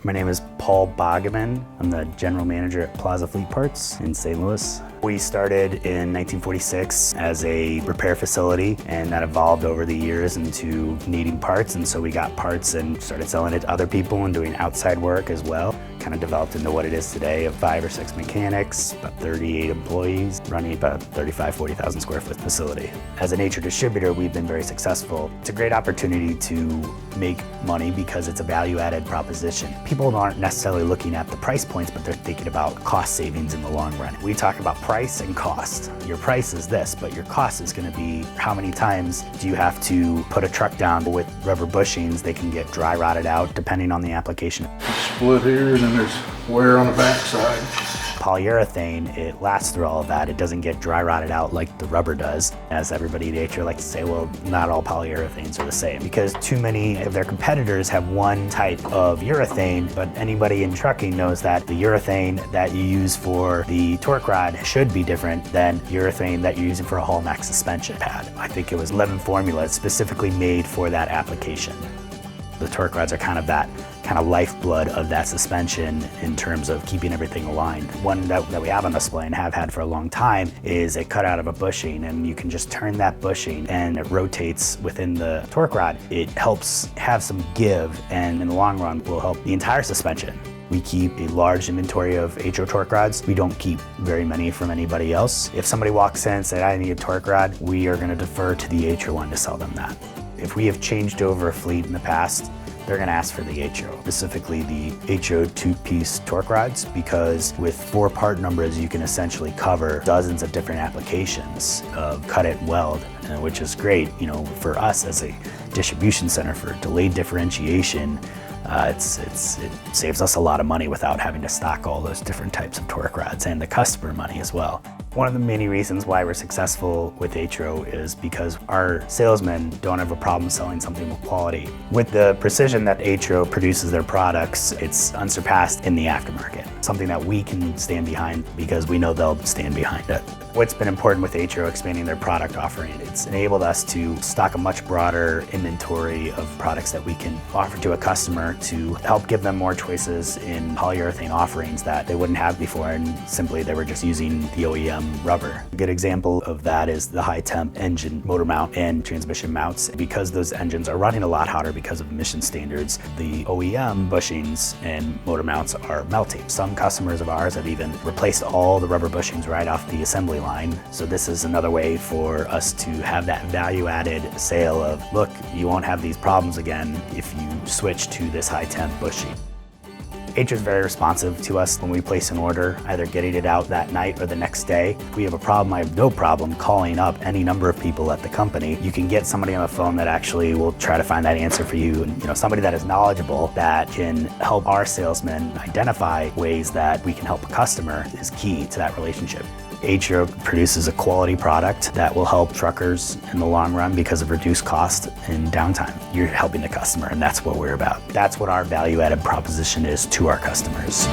My name is Paul Boggeman. I'm the general manager at Plaza Fleet Parts in St. Louis. We started in 1946 as a repair facility, and that evolved over the years into needing parts, and so we got parts and started selling it to other people and doing outside work as well. Kind of developed into what it is today of 5 or 6 mechanics, about 38 employees, running about 40,000 square foot facility. As an ATRO distributor, we've been very successful. It's a great opportunity to make money because it's a value-added proposition. People aren't necessarily looking at the price points, but they're thinking about cost savings in the long run. We talk about price and cost. Your price is this, but your cost is going to be how many times do you have to put a truck down with rubber bushings. They can get dry rotted out depending on the application. Split here and then there's wear on the backside. Polyurethane, it lasts through all of that. It doesn't get dry rotted out like the rubber does. As everybody at ATRO like to say, well, not all polyurethanes are the same because too many of their competitors have one type of urethane, but anybody in trucking knows that the urethane that you use for the torque rod should be different than urethane that you're using for a Hall Max suspension pad. I think it was 11 formulas specifically made for that application. The torque rods are kind of that lifeblood of that suspension in terms of keeping everything aligned. One that we have on display and have had for a long time is a cutout of a bushing, and you can just turn that bushing and it rotates within the torque rod. It helps have some give, and in the long run will help the entire suspension. We keep a large inventory of ATRO torque rods. We don't keep very many from anybody else. If somebody walks in and says, I need a torque rod, we are going to defer to the ATRO one to sell them that. If we have changed over a fleet in the past, they're going to ask for the ATRO, specifically the ATRO 2-piece torque rods, because with 4 part numbers, you can essentially cover dozens of different applications of cut it and weld, which is great, for us as a distribution center for delayed differentiation. It saves us a lot of money without having to stock all those different types of torque rods, and the customer money as well. One of the many reasons why we're successful with ATRO is because our salesmen don't have a problem selling something with quality. With the precision that ATRO produces their products, it's unsurpassed in the aftermarket. Something that we can stand behind because we know they'll stand behind it. What's been important with ATRO expanding their product offering, it's enabled us to stock a much broader inventory of products that we can offer to a customer to help give them more choices in polyurethane offerings that they wouldn't have before, and simply they were just using the OEM rubber. A good example of that is the high temp engine motor mount and transmission mounts. Because those engines are running a lot hotter because of emission standards, the OEM bushings and motor mounts are melting. Some customers of ours have even replaced all the rubber bushings right off the assembly line. So this is another way for us to have that value-added sale of, look, you won't have these problems again if you switch to this high temp bushing. ATRO is very responsive to us when we place an order, either getting it out that night or the next day. If we have a problem, I have no problem calling up any number of people at the company. You can get somebody on the phone that actually will try to find that answer for you. And somebody that is knowledgeable that can help our salesmen identify ways that we can help a customer is key to that relationship. ATRO produces a quality product that will help truckers in the long run because of reduced cost and downtime. You're helping the customer, and that's what we're about. That's what our value-added proposition is to our customers.